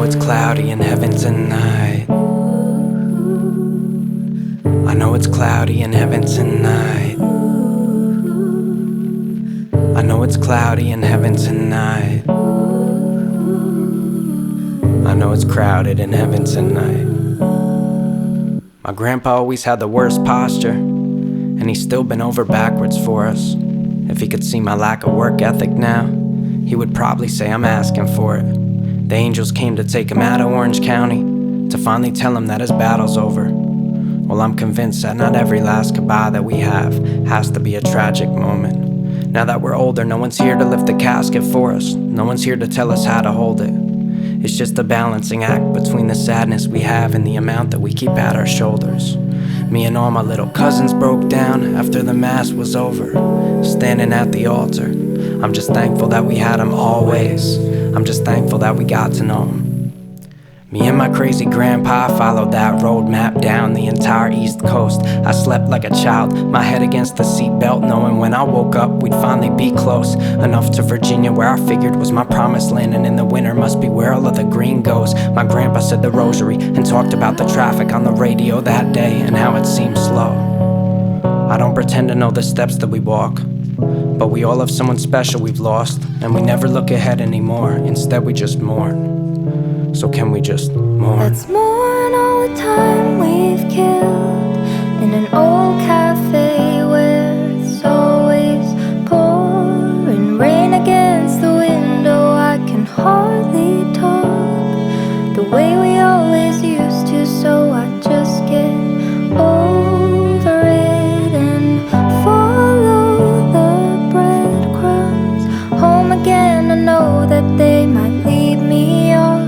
it's cloudy in heaven tonight. I know it's cloudy in heaven tonight. I know it's cloudy in heaven tonight. I know it's crowded in heaven tonight. My grandpa always had the worst posture, and he's still been over backwards for us. If he could see my lack of work ethic now, he would probably say I'm asking for it. The angels came to take him out of Orange County, to finally tell him that his battle's over. Well, I'm convinced that not every last goodbye that we have has to be a tragic moment. Now that we're older, no one's here to lift the casket for us. No one's here to tell us how to hold it. It's just a balancing act between the sadness we have and the amount that we keep at our shoulders. Me and all my little cousins broke down after the mass was over, standing at the altar. I'm just thankful that we had him always. I'm just thankful that we got to know him. Me and my crazy grandpa followed that road map down the entire East Coast. I slept like a child, my head against the seatbelt, knowing when I woke up we'd finally be close enough to Virginia, where I figured was my promised land, and in the winter must be where all of the green goes. My grandpa said the rosary and talked about the traffic on the radio that day and how it seemed slow. I don't pretend to know the steps that we walk, but we all have someone special we've lost, and we never look ahead anymore. Instead we just mourn. So can we just mourn? Let's mourn all the time we've killed in an old cafe where it's always pouring rain against the window. I can hardly talk the way we always used to, so I just get over it and follow the breadcrumbs home again. I know that they might lead me off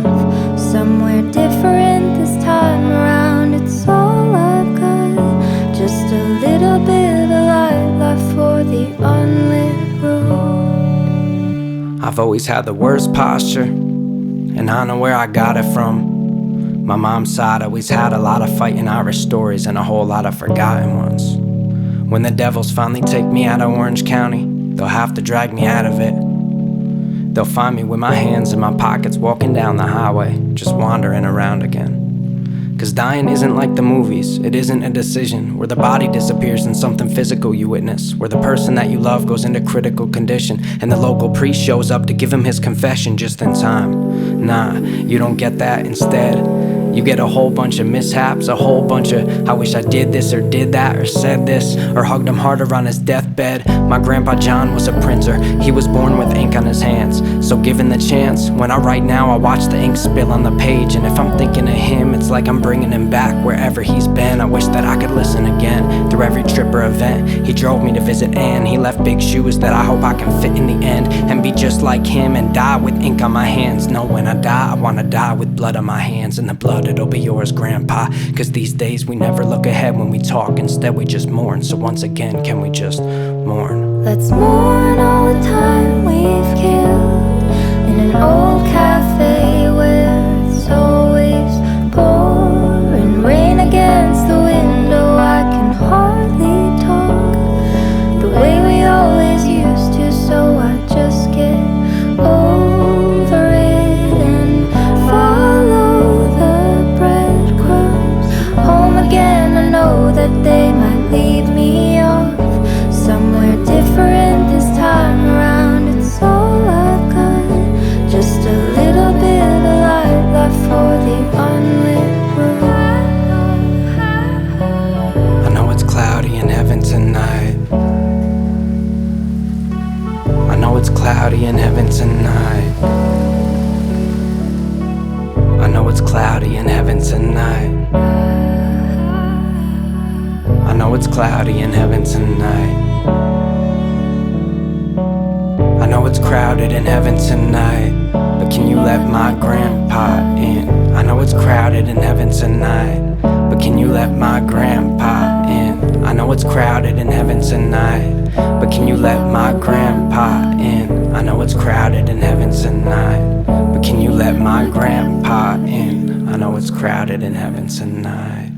somewhere different this time around. It's all I've got, just a little bit of light left for the unlit road. I've always had the worst posture, and I know where I got it from. My mom's side always had a lot of fighting Irish stories and a whole lot of forgotten ones. When the devils finally take me out of Orange County, they'll have to drag me out of it. They'll find me with my hands in my pockets, walking down the highway, just wandering around again. 'Cause dying isn't like the movies, it isn't a decision where the body disappears and something physical you witness, where the person that you love goes into critical condition and the local priest shows up to give him his confession just in time. Nah, you don't get that. Instead, you get a whole bunch of mishaps, a whole bunch of I wish I did this or did that or said this or hugged him harder on his deathbed. My grandpa John was a printer, he was born with ink on his hands. So given the chance, when I write now I watch the ink spill on the page, and if I'm thinking of him, it's like I'm bringing him back wherever he's been. I wish that I could listen again through every trip or event. He drove me to visit Anne, he left big shoes that I hope I can fit in the end, and be just like him and die with ink on my hands. No, when I die, I wanna die with blood on my hands, and the blood it'll be yours, Grandpa. 'Cause these days we never look ahead when we talk, instead we just mourn. So once again, can we just mourn? Let's mourn all the time we've killed in an old cafe where it's always pouring rain against the window. I can hardly talk the way we always used to, so I just get over it and follow the breadcrumbs home again. I know that they might lead me off somewhere different this time around. It's all I've got, just a little bit of light left for the unlit road. I know it's cloudy in heaven tonight. I know it's cloudy in heaven tonight. I know it's cloudy in heaven tonight. I know it's cloudy in heaven tonight. I know it's crowded in heaven tonight, but can you let my grandpa in? I know it's crowded in heaven tonight, but can you let my grandpa in? I know it's crowded in heaven tonight, but can you let my grandpa in? I know it's crowded in heaven tonight, but can you let my grandpa in? I know it's crowded in heaven tonight.